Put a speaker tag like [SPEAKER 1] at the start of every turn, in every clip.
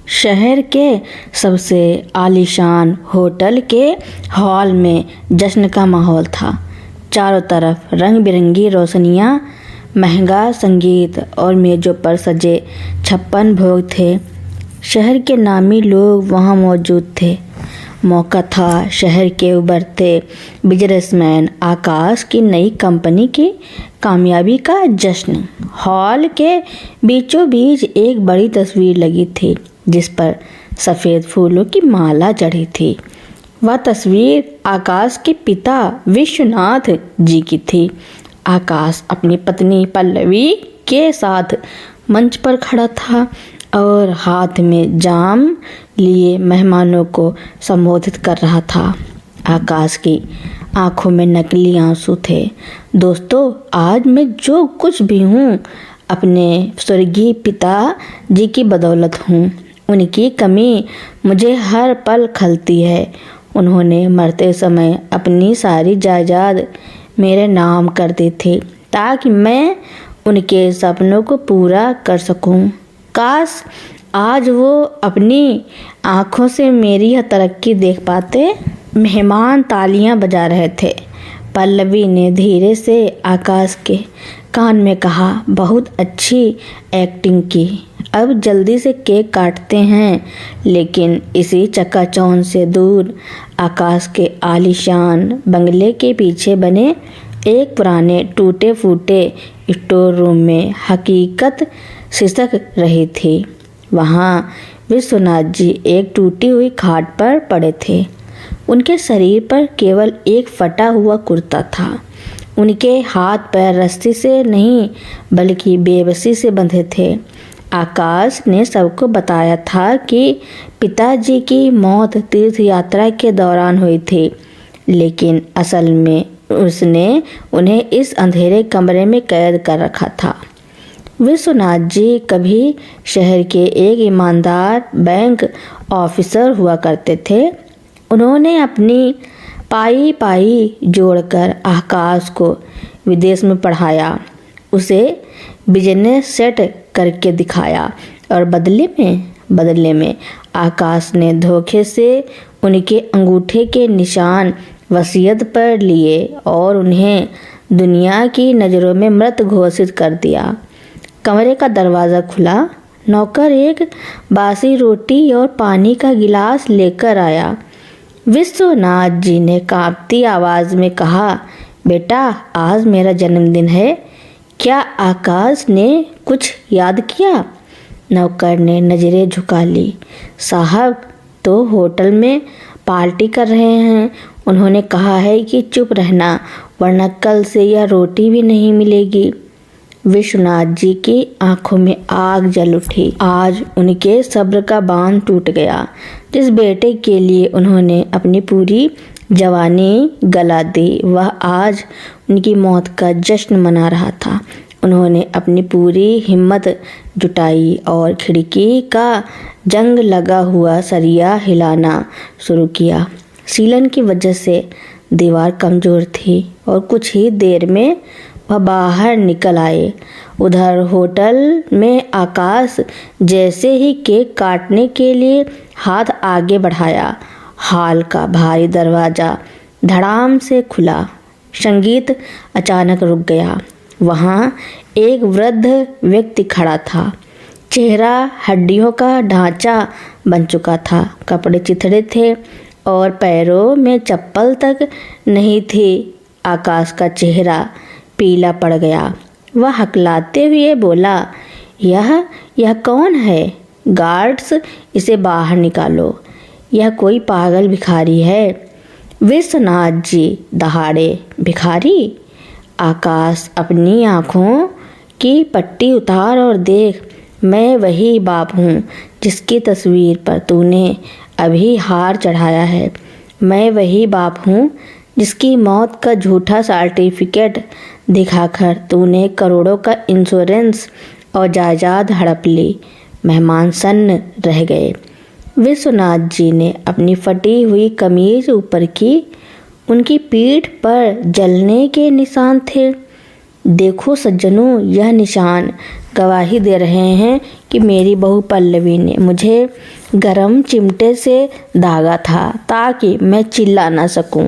[SPEAKER 1] शहर के सबसे आलीशान होटल के हॉल में जश्न का माहौल था। चारों तरफ रंग बिरंगी रोशनियां, महंगा संगीत और मेजों पर सजे 56 भोग थे। शहर के नामी लोग वहां मौजूद थे। मौका था शहर के उभरते बिजनेसमैन आकाश की नई कंपनी की कामयाबी का जश्न। हॉल के बीचों बीच एक बड़ी तस्वीर लगी थी जिस पर सफ़ेद फूलों की माला चढ़ी थी। वह तस्वीर आकाश के पिता विश्वनाथ जी की थी। आकाश अपनी पत्नी पल्लवी के साथ मंच पर खड़ा था और हाथ में जाम लिए मेहमानों को संबोधित कर रहा था। आकाश की आंखों में नकली आंसू थे। दोस्तों, आज मैं जो कुछ भी हूँ अपने स्वर्गीय पिता जी की बदौलत हूँ। उनकी कमी मुझे हर पल खलती है। उन्होंने मरते समय अपनी सारी जायदाद मेरे नाम कर दी थी ताकि मैं उनके सपनों को पूरा कर सकूं। काश आज वो अपनी आंखों से मेरी यह तरक्की देख पाते। मेहमान तालियां बजा रहे थे। पल्लवी ने धीरे से आकाश के कान में कहा, बहुत अच्छी एक्टिंग की। अब जल्दी से केक काटते हैं। लेकिन इसी चकाचौंध से दूर आकाश के आलीशान बंगले के पीछे बने एक पुराने टूटे फूटे स्टोर रूम में हकीकत सिसक रही थी। वहाँ विश्वनाथ जी एक टूटी हुई खाट पर पड़े थे। उनके शरीर पर केवल एक फटा हुआ कुर्ता था। उनके हाथ पैर रस्सी से नहीं बल्कि बेबसी से बंधे थे। आकाश ने सबको बताया था कि पिताजी की मौत तीर्थ यात्रा के दौरान हुई थी, लेकिन असल में उसने उन्हें इस अंधेरे कमरे में कैद कर रखा था। विश्वनाथ जी कभी शहर के एक ईमानदार बैंक ऑफिसर हुआ करते थे। उन्होंने अपनी पाई जोड़कर आकाश को विदेश में पढ़ाया, उसे बिजनेस सेट करके दिखाया और बदले में आकाश ने धोखे से उनके अंगूठे के निशान वसीयत पर लिए और उन्हें दुनिया की नज़रों में मृत घोषित कर दिया। कमरे का दरवाज़ा खुला। नौकर एक बासी रोटी और पानी का गिलास लेकर आया। विश्वनाथ जी ने कांपती आवाज़ में कहा, बेटा, आज मेरा जन्मदिन है। क्या आकाश ने कुछ याद किया? नौकर ने नज़रें झुका ली। साहब तो होटल में पार्टी कर रहे हैं। उन्होंने कहा है कि चुप रहना, वरना कल से यह रोटी भी नहीं मिलेगी। विश्वनाथ जी की आंखों में आग जल उठी। आज उनके सब्र का बांध टूट गया। जिस बेटे के लिए उन्होंने अपनी पूरी जवानी गला दी, वह आज उनकी मौत का जश्न मना रहा था। उन्होंने अपनी पूरी हिम्मत जुटाई और खिड़की का जंग लगा हुआ सरिया हिलाना शुरू किया। सीलन की वजह से दीवार कमज़ोर थी और कुछ ही देर में वह बाहर निकल आए। उधर होटल में आकाश जैसे ही केक काटने के लिए हाथ आगे बढ़ाया, हॉल का भारी दरवाज़ा धड़ाम से खुला। संगीत अचानक रुक गया। वहाँ एक वृद्ध व्यक्ति खड़ा था। चेहरा हड्डियों का ढांचा बन चुका था। कपड़े चिथड़े थे और पैरों में चप्पल तक नहीं थी। आकाश का चेहरा पीला पड़ गया। वह हकलाते हुए बोला, यह कौन है? गार्ड्स, इसे बाहर निकालो। यह कोई पागल भिखारी है। विश्वनाथ जी दहाड़े। भिखारी? आकाश अपनी आँखों की पट्टी उतार और देख, मैं वही बाप हूँ जिसकी तस्वीर पर तूने अभी हार चढ़ाया है। मैं वही बाप हूँ जिसकी मौत का झूठा सर्टिफिकेट दिखाकर तूने करोड़ों का इंश्योरेंस और जायदाद हड़प ली। मेहमान सन्न रह गए। विश्वनाथ जी ने अपनी फटी हुई कमीज ऊपर की। उनकी पीठ पर जलने के निशान थे। देखो सज्जनों, यह निशान गवाही दे रहे हैं कि मेरी बहू पल्लवी ने मुझे गरम चिमटे से दागा था ताकि मैं चिल्ला ना सकूं।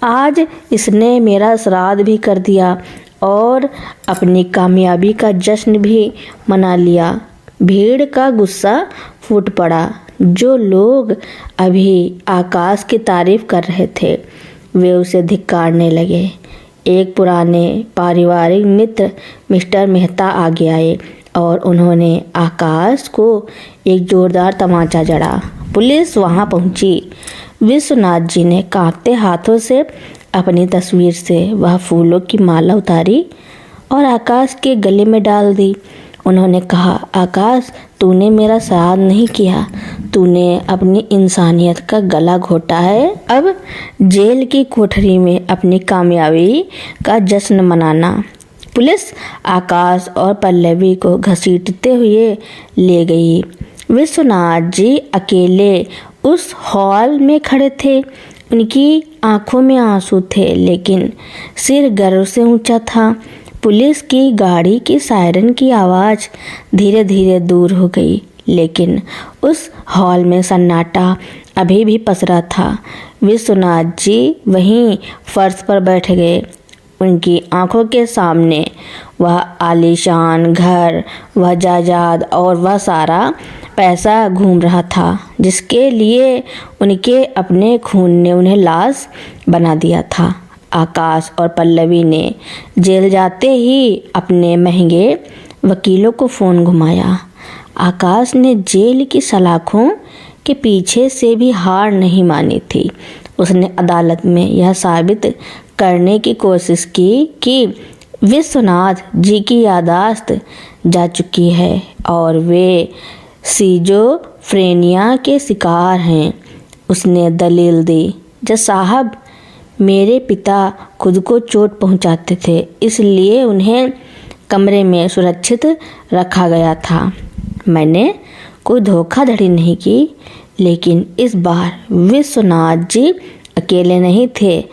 [SPEAKER 1] आज इसने मेरा श्राद्ध भी कर दिया और अपनी कामयाबी का जश्न भी मना लिया। भीड़ का गुस्सा फूट पड़ा। जो लोग अभी आकाश की तारीफ कर रहे थे वे उसे धिक्कारने लगे। एक पुराने पारिवारिक मित्र मिस्टर मेहता आगे आए और उन्होंने आकाश को एक जोरदार तमाचा जड़ा। पुलिस वहां पहुंची। विश्वनाथ जी ने कांपते हाथों से अपनी तस्वीर से वह फूलों की माला उतारी और आकाश के गले में डाल दी। उन्होंने कहा, आकाश, तूने मेरा श्राद्ध नहीं किया, तूने अपनी इंसानियत का गला घोटा है। अब जेल की कोठरी में अपनी कामयाबी का जश्न मनाना। पुलिस आकाश और पल्लवी को घसीटते हुए ले गई। विश्वनाथ जी अकेले उस हॉल में खड़े थे। उनकी आंखों में आंसू थे, लेकिन सिर गर्व से ऊंचा था। पुलिस की गाड़ी की सायरन की आवाज़ धीरे धीरे दूर हो गई, लेकिन उस हॉल में सन्नाटा अभी भी पसरा था। विश्वनाथ जी वहीं फर्श पर बैठ गए। उनकी आंखों के सामने वह आलीशान घर, वह जायदाद और वह सारा पैसा घूम रहा था जिसके लिए उनके अपने खून ने उन्हें लाश बना दिया था। आकाश और पल्लवी ने जेल जाते ही अपने महंगे वकीलों को फ़ोन घुमाया। आकाश ने जेल की सलाखों के पीछे से भी हार नहीं मानी थी। उसने अदालत में यह साबित करने की कोशिश की कि विश्वनाथ जी की याददाश्त जा चुकी है और वे सिजोफ्रेनिया के शिकार हैं। उसने दलील दी, जज साहब, मेरे पिता खुद को चोट पहुंचाते थे, इसलिए उन्हें कमरे में सुरक्षित रखा गया था। मैंने कोई धोखाधड़ी नहीं की। लेकिन इस बार विश्वनाथ जी अकेले नहीं थे।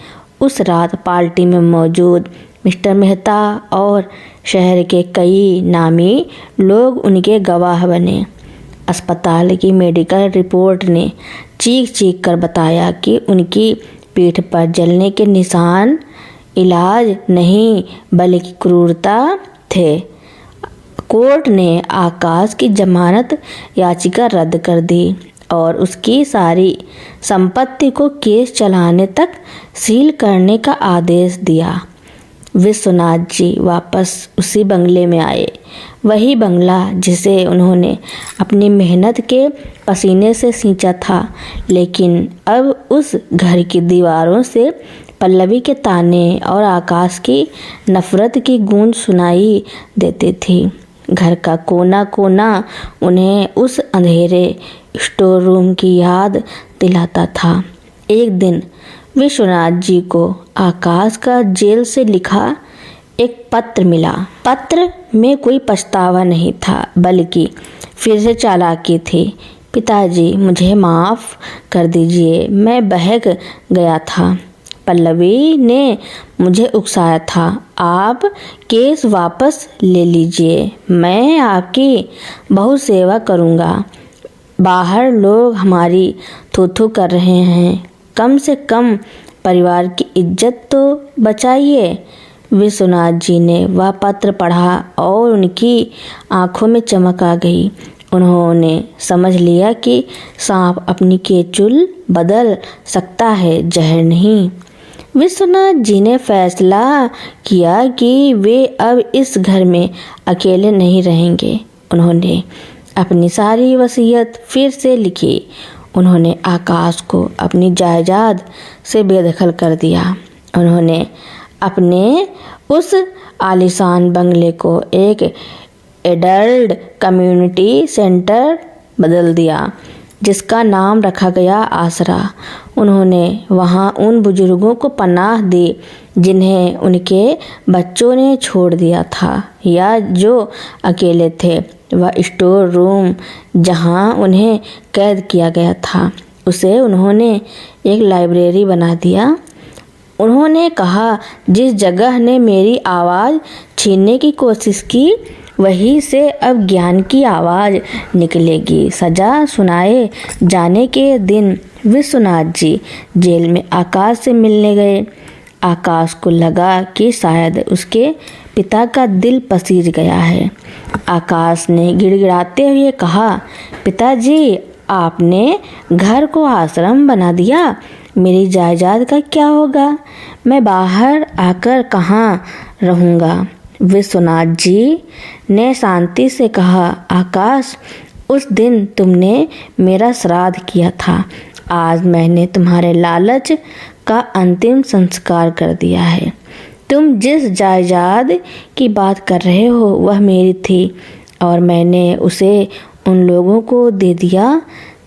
[SPEAKER 1] उस रात पार्टी में मौजूद मिस्टर मेहता और शहर के कई नामी लोग उनके गवाह बने। अस्पताल की मेडिकल रिपोर्ट ने चीख चीख कर बताया कि उनकी पीठ पर जलने के निशान इलाज नहीं बल्कि क्रूरता थे। कोर्ट ने आकाश की जमानत याचिका रद्द कर दी और उसकी सारी संपत्ति को केस चलाने तक सील करने का आदेश दिया। विश्वनाथ जी वापस उसी बंगले में आए, वही बंगला जिसे उन्होंने अपनी मेहनत के पसीने से सींचा था। लेकिन अब उस घर की दीवारों से पल्लवी के ताने और आकाश की नफरत की गूंज सुनाई देती थी। घर का कोना कोना उन्हें उस अंधेरे स्टोर रूम की याद दिलाता था। एक दिन विश्वनाथ जी को आकाश का जेल से लिखा एक पत्र मिला। पत्र में कोई पछतावा नहीं था, बल्कि फिर से चालाकी थी। पिताजी, मुझे माफ़ कर दीजिए, मैं बहक गया था। पल्लवी ने मुझे उकसाया था। आप केस वापस ले लीजिए, मैं आपकी बहुत सेवा करूँगा। बाहर लोग हमारी थू-थू कर रहे हैं, कम से कम परिवार की इज्जत तो बचाइए। विश्वनाथ जी ने वह पत्र पढ़ा और उनकी आंखों में चमक आ गई। उन्होंने समझ लिया कि सांप अपनी केचुल बदल सकता है, जहर नहीं। विश्वनाथ जी ने फैसला किया कि वे अब इस घर में अकेले नहीं रहेंगे। उन्होंने अपनी सारी वसीयत फिर से लिखी। उन्होंने आकाश को अपनी जायदाद से बेदखल कर दिया। उन्होंने अपने उस आलीशान बंगले को एक एडल्ट कम्युनिटी सेंटर बदल दिया, जिसका नाम रखा गया आसरा। उन्होंने वहां उन बुजुर्गों को पनाह दी जिन्हें उनके बच्चों ने छोड़ दिया था या जो अकेले थे। वह स्टोर रूम जहां उन्हें कैद किया गया था, उसे उन्होंने एक लाइब्रेरी बना दिया। उन्होंने कहा, जिस जगह ने मेरी आवाज़ छीनने की कोशिश की वहीं से अब ज्ञान की आवाज़ निकलेगी। सजा सुनाए जाने के दिन विश्वनाथ जी जेल में आकाश से मिलने गए। आकाश को लगा कि शायद उसके पिता का दिल पसीज गया है। आकाश ने गिड़गिड़ाते हुए कहा, पिताजी, आपने घर को आश्रम बना दिया, मेरी जायदाद का क्या होगा? मैं बाहर आकर कहाँ रहूँगा? विश्वनाथ जी ने शांति से कहा, आकाश, उस दिन तुमने मेरा श्राद्ध किया था। आज मैंने तुम्हारे लालच का अंतिम संस्कार कर दिया है। तुम जिस जायदाद की बात कर रहे हो वह मेरी थी और मैंने उसे उन लोगों को दे दिया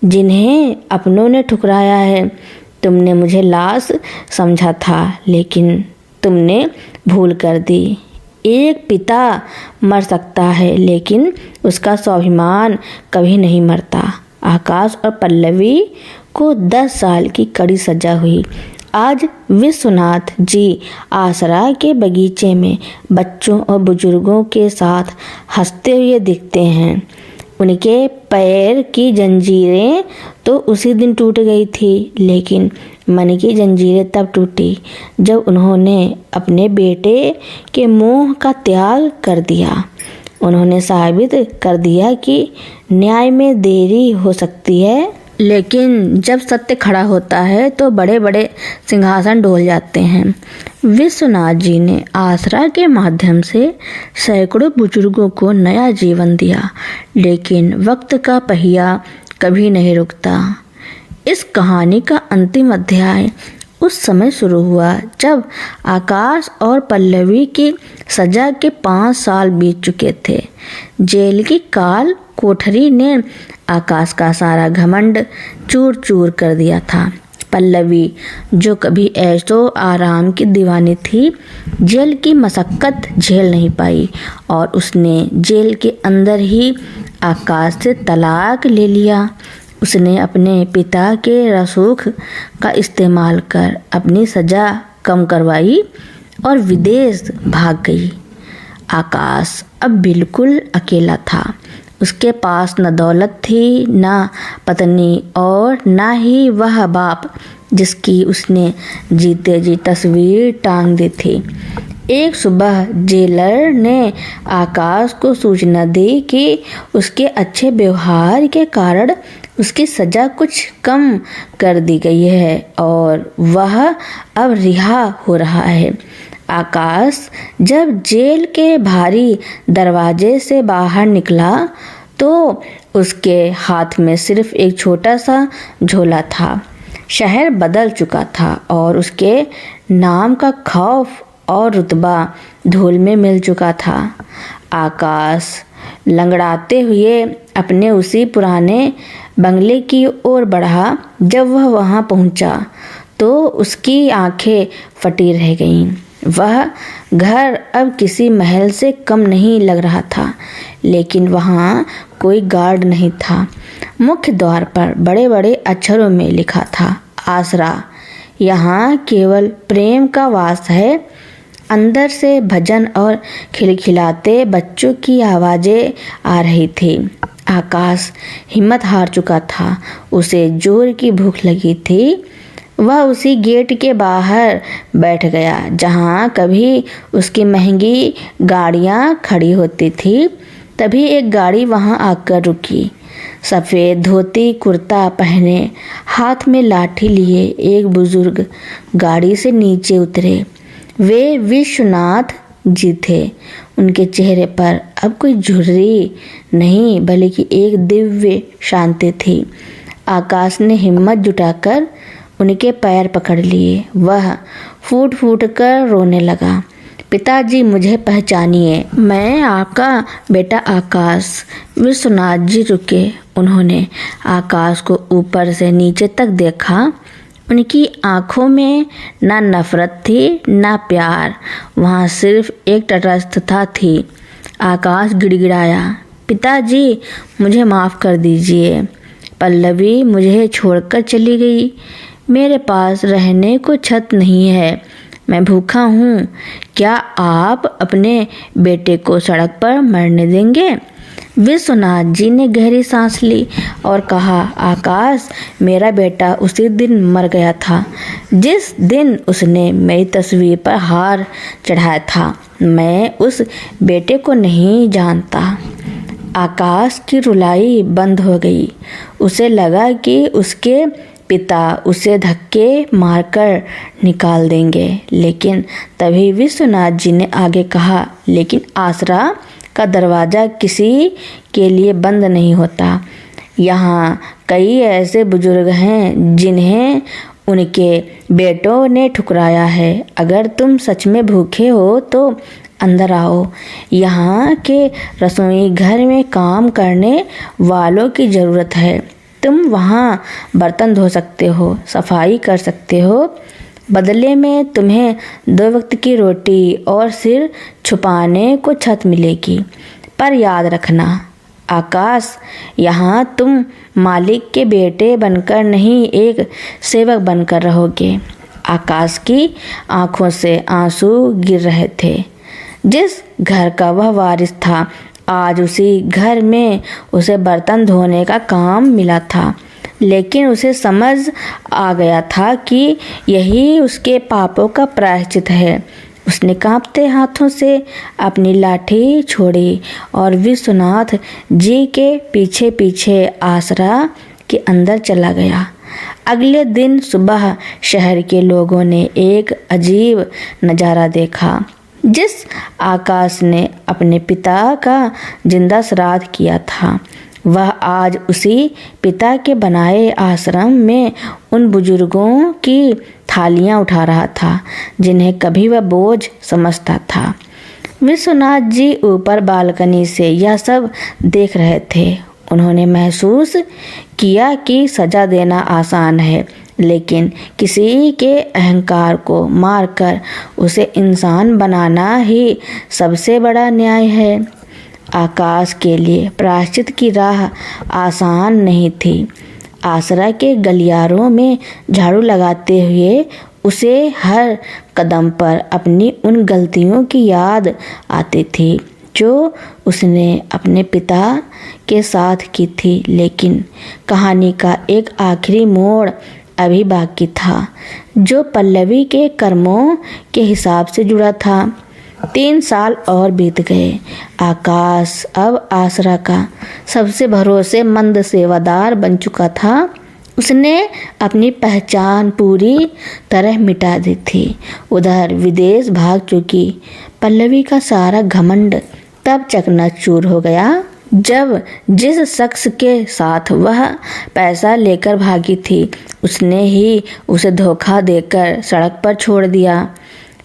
[SPEAKER 1] जिन्हें अपनों ने ठुकराया है। तुमने मुझे लाश समझा था, लेकिन तुमने भूल कर दी। एक पिता मर सकता है, लेकिन उसका स्वाभिमान कभी नहीं मरता। आकाश और पल्लवी को 10 साल की कड़ी सजा हुई। आज विश्वनाथ जी आसरा के बगीचे में बच्चों और बुजुर्गों के साथ हंसते हुए दिखते हैं। उनके पैर की जंजीरें तो उसी दिन टूट गई थी, लेकिन मन की जंजीरें तब टूटी जब उन्होंने अपने बेटे के मोह का त्याग कर दिया। उन्होंने साबित कर दिया कि न्याय में देरी हो सकती है, लेकिन जब सत्य खड़ा होता है तो बड़े बड़े सिंहासन डोल जाते हैं। विश्वनाथ जी ने आसरा के माध्यम से सैकड़ों बुजुर्गों को नया जीवन दिया, लेकिन वक्त का पहिया कभी नहीं रुकता। इस कहानी का अंतिम अध्याय उस समय शुरू हुआ जब आकाश और पल्लवी की सजा के 5 साल बीत चुके थे। जेल की काल कोठरी ने आकाश का सारा घमंड चूर चूर कर दिया था। पल्लवी, जो कभी ऐशो आराम की दीवानी थी, जेल की मशक्कत झेल नहीं पाई और उसने जेल के अंदर ही आकाश से तलाक ले लिया। उसने अपने पिता के रसूख का इस्तेमाल कर अपनी सजा कम करवाई और विदेश भाग गई। आकाश अब बिल्कुल अकेला था। उसके पास न दौलत थी, न पत्नी और न ही वह बाप जिसकी उसने जीते जी तस्वीर टांग दी थी। एक सुबह जेलर ने आकाश को सूचना दी कि उसके अच्छे व्यवहार के कारण उसकी सजा कुछ कम कर दी गई है और वह अब रिहा हो रहा है। आकाश जब जेल के भारी दरवाजे से बाहर निकला तो उसके हाथ में सिर्फ एक छोटा सा झोला था। शहर बदल चुका था और उसके नाम का खौफ और रुतबा धूल में मिल चुका था। आकाश लंगड़ाते हुए अपने उसी पुराने बंगले की ओर बढ़ा। जब वह वहां पहुंचा तो उसकी आंखें फटी रह गईं। वह घर अब किसी महल से कम नहीं लग रहा था, लेकिन वहां कोई गार्ड नहीं था। मुख्य द्वार पर बड़े बड़े अक्षरों में लिखा था, आसरा, यहाँ केवल प्रेम का वास है। अंदर से भजन और खिलखिलाते बच्चों की आवाज़ें आ रही थी। आकाश हिम्मत हार चुका था। उसे जोर की भूख लगी थी। वह उसी गेट के बाहर बैठ गया जहाँ कभी उसकी महंगी गाड़ियाँ खड़ी होती थी। तभी एक गाड़ी वहाँ आकर रुकी। सफ़ेद धोती कुर्ता पहने, हाथ में लाठी लिए एक बुजुर्ग गाड़ी से नीचे उतरे। वे विश्वनाथ जी थे। उनके चेहरे पर अब कोई झुर्री नहीं, बल्कि एक दिव्य शांति थी। आकाश ने हिम्मत जुटाकर उनके पैर पकड़ लिए। वह फूट फूट कर रोने लगा। पिताजी, मुझे पहचानिए, मैं आपका बेटा आकाश। विश्वनाथ जी रुके। उन्होंने आकाश को ऊपर से नीचे तक देखा। उनकी आंखों में ना नफरत थी ना प्यार, वहाँ सिर्फ एक तटस्थता थी। आकाश गिड़गिड़ाया, पिताजी, मुझे माफ़ कर दीजिए। पल्लवी मुझे छोड़कर चली गई। मेरे पास रहने को छत नहीं है। मैं भूखा हूँ, क्या आप अपने बेटे को सड़क पर मरने देंगे? विश्वनाथ जी ने गहरी सांस ली और कहा, आकाश, मेरा बेटा उसी दिन मर गया था जिस दिन उसने मेरी तस्वीर पर हार चढ़ाया था। मैं उस बेटे को नहीं जानता। आकाश की रुलाई बंद हो गई। उसे लगा कि उसके पिता उसे धक्के मारकर निकाल देंगे, लेकिन तभी विश्वनाथ जी ने आगे कहा, लेकिन आसरा का दरवाज़ा किसी के लिए बंद नहीं होता। यहाँ कई ऐसे बुजुर्ग हैं जिन्हें उनके बेटों ने ठुकराया है। अगर तुम सच में भूखे हो तो अंदर आओ। यहाँ के रसोई घर में काम करने वालों की ज़रूरत है। तुम वहाँ बर्तन धो सकते हो, सफाई कर सकते हो। बदले में तुम्हें 2 वक्त की रोटी और सिर छुपाने को छत मिलेगी। पर याद रखना आकाश, यहाँ तुम मालिक के बेटे बनकर नहीं, एक सेवक बनकर रहोगे। आकाश की आंखों से आंसू गिर रहे थे। जिस घर का वह वारिस था, आज उसी घर में उसे बर्तन धोने का काम मिला था, लेकिन उसे समझ आ गया था कि यही उसके पापों का प्रायश्चित है। उसने कांपते हाथों से अपनी लाठी छोड़ी और विश्वनाथ जी के पीछे पीछे आसरा के अंदर चला गया। अगले दिन सुबह शहर के लोगों ने एक अजीब नज़ारा देखा। जिस आकाश ने अपने पिता का जिंदा श्राद्ध किया था, वह आज उसी पिता के बनाए आश्रम में उन बुजुर्गों की थालियां उठा रहा था जिन्हें कभी वह बोझ समझता था। विश्वनाथ जी ऊपर बालकनी से यह सब देख रहे थे। उन्होंने महसूस किया कि सजा देना आसान है, लेकिन किसी के अहंकार को मारकर उसे इंसान बनाना ही सबसे बड़ा न्याय है। आकाश के लिए प्रायश्चित की राह आसान नहीं थी। आसरा के गलियारों में झाड़ू लगाते हुए उसे हर कदम पर अपनी उन गलतियों की याद आती थी जो उसने अपने पिता के साथ की थी। लेकिन कहानी का एक आखिरी मोड़ अभी बाकी था, जो पल्लवी के कर्मों के हिसाब से जुड़ा था। 3 साल और बीत गए। आकाश अब आसरा का सबसे भरोसेमंद सेवादार बन चुका था। उसने अपनी पहचान पूरी तरह मिटा दी थी। उधर विदेश भाग चुकी पल्लवी का सारा घमंड तब चकनाचूर हो गया जब जिस शख्स के साथ वह पैसा लेकर भागी थी, उसने ही उसे धोखा देकर सड़क पर छोड़ दिया।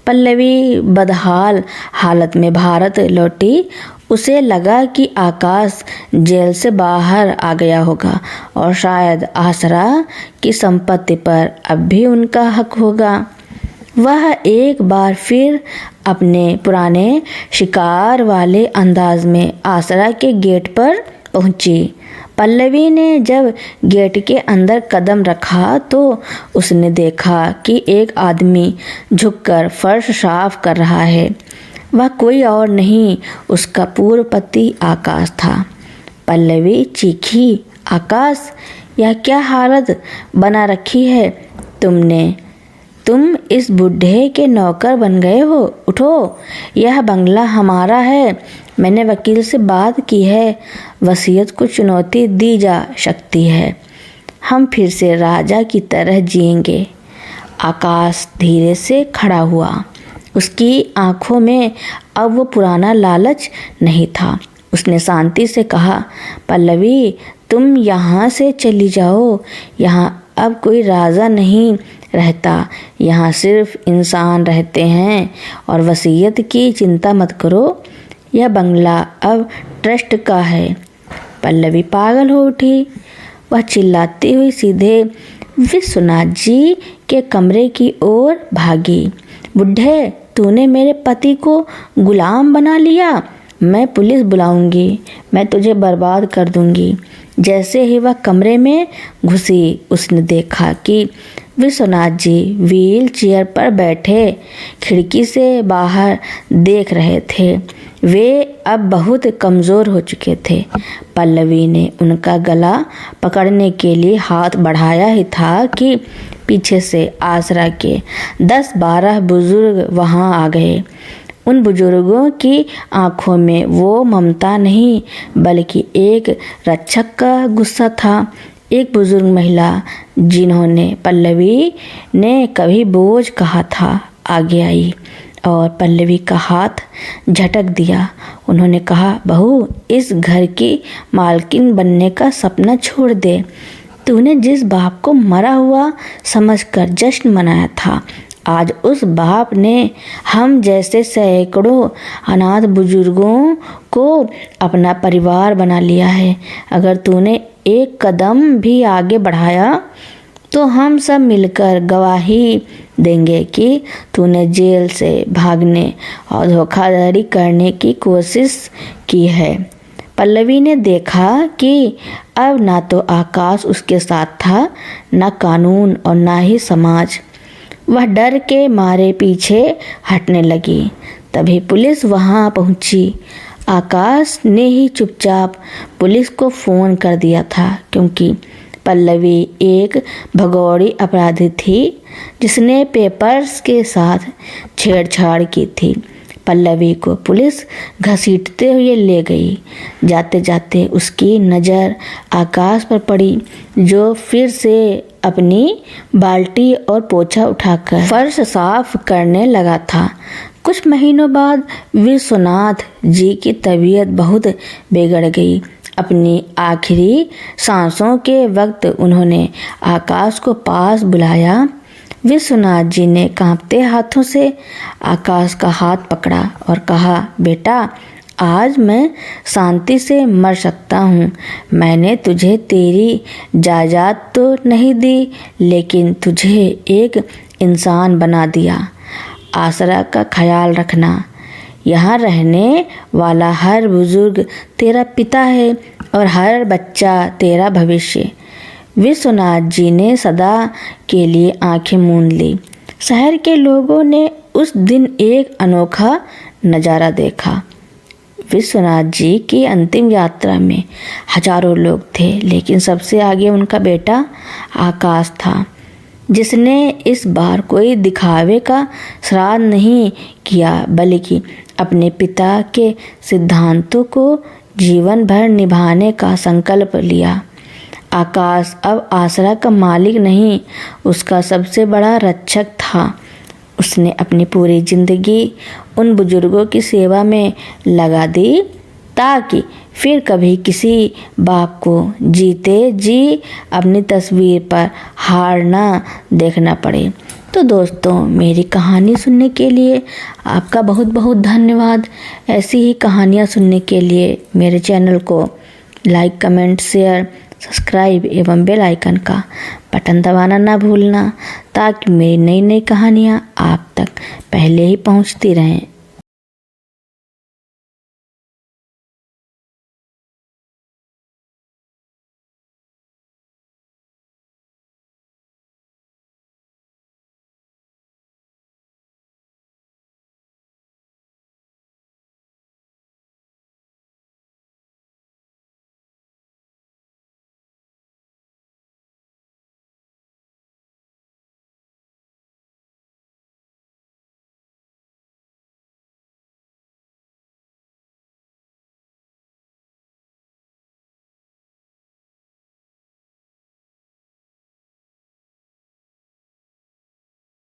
[SPEAKER 1] पल्लवी बदहाल हालत में भारत लौटी। उसे लगा कि आकाश जेल से बाहर आ गया होगा और शायद आसरा की संपत्ति पर अब भी उनका हक होगा। वह एक बार फिर अपने पुराने शिकार वाले अंदाज में आसरा के गेट पर पहुंची। पल्लवी ने जब गेट के अंदर कदम रखा तो उसने देखा कि एक आदमी झुककर फर्श साफ कर रहा है। वह कोई और नहीं, उसका पूर्व पति आकाश था। पल्लवी चीखी, आकाश, यह क्या हालत बना रखी है तुम इस बूढ़े के नौकर बन गए हो। उठो, यह बंगला हमारा है। मैंने वकील से बात की है, वसीयत को चुनौती दी जा सकती है। हम फिर से राजा की तरह जिएंगे। आकाश धीरे से खड़ा हुआ। उसकी आंखों में अब वो पुराना लालच नहीं था। उसने शांति से कहा, पल्लवी, तुम यहाँ से चली जाओ। यहाँ अब कोई राजा नहीं रहता, यहाँ सिर्फ इंसान रहते हैं। और वसीयत की चिंता मत करो, यह बंगला अब ट्रस्ट का है। पल्लवी पागल हो उठी। वह चिल्लाती हुई सीधे विश्वनाथ जी के कमरे की ओर भागी। बुढ़े, तूने मेरे पति को गुलाम बना लिया। मैं पुलिस बुलाऊंगी, मैं तुझे बर्बाद कर दूंगी। जैसे ही वह कमरे में घुसी, उसने देखा कि विश्वनाथ जी व्हील चेयर पर बैठे खिड़की से बाहर देख रहे थे। वे अब बहुत कमज़ोर हो चुके थे। पल्लवी ने उनका गला पकड़ने के लिए हाथ बढ़ाया ही था कि पीछे से आसरा के 10-12 बुजुर्ग वहां आ गए। उन बुजुर्गों की आंखों में वो ममता नहीं बल्कि एक रक्षक का गुस्सा था। एक बुजुर्ग महिला जिन्होंने पल्लवी ने कभी बोझ कहा था आगे आई और पल्लवी का हाथ झटक दिया। उन्होंने कहा, बहू, इस घर की मालकिन बनने का सपना छोड़ दे। तूने जिस बाप को मरा हुआ समझकर जश्न मनाया था, आज उस बाप ने हम जैसे सैकड़ों अनाथ बुजुर्गों को अपना परिवार बना लिया है। अगर तूने एक कदम भी आगे बढ़ाया तो हम सब मिलकर गवाही देंगे कि तूने जेल से भागने और धोखाधड़ी करने की कोशिश की है। पल्लवी ने देखा कि अब ना तो आकाश उसके साथ था, न कानून और ना ही समाज। वह डर के मारे पीछे हटने लगी। तभी पुलिस वहां पहुंची। आकाश ने ही चुपचाप पुलिस को फ़ोन कर दिया था, क्योंकि पल्लवी एक भगोड़ी अपराधी थी जिसने पेपर्स के साथ छेड़छाड़ की थी। पल्लवी को पुलिस घसीटते हुए ले गई। जाते जाते उसकी नज़र आकाश पर पड़ी, जो फिर से अपनी बाल्टी और पोछा उठाकर फर्श साफ करने लगा था। कुछ महीनों बाद विश्वनाथ जी की तबीयत बहुत बिगड़ गई। अपनी आखिरी सांसों के वक्त उन्होंने आकाश को पास बुलाया। विश्वनाथ जी ने कांपते हाथों से आकाश का हाथ पकड़ा और कहा, बेटा, आज मैं शांति से मर सकता हूँ। मैंने तुझे तेरी जायदाद तो नहीं दी, लेकिन तुझे एक इंसान बना दिया। आसरा का ख्याल रखना। यहाँ रहने वाला हर बुजुर्ग तेरा पिता है और हर बच्चा तेरा भविष्य। विश्वनाथ जी ने सदा के लिए आंखें मूंद ली। शहर के लोगों ने उस दिन एक अनोखा नज़ारा देखा। विश्वनाथ जी की अंतिम यात्रा में हजारों लोग थे, लेकिन सबसे आगे उनका बेटा आकाश था, जिसने इस बार कोई दिखावे का श्राद्ध नहीं किया, बल्कि अपने पिता के सिद्धांतों को जीवन भर निभाने का संकल्प लिया। आकाश अब आसरा का मालिक नहीं, उसका सबसे बड़ा रक्षक था। उसने अपनी पूरी जिंदगी उन बुजुर्गों की सेवा में लगा दी, ताकि फिर कभी किसी बाप को जीते जी अपनी तस्वीर पर हार ना देखना पड़े। तो दोस्तों, मेरी कहानी सुनने के लिए आपका बहुत बहुत धन्यवाद। ऐसी ही कहानियाँ सुनने के लिए मेरे चैनल को लाइक, कमेंट, शेयर, सब्सक्राइब एवं बेल आइकन का बटन दबाना ना भूलना, ताकि मेरी नई नई कहानियाँ आप तक पहले ही पहुँचती रहें।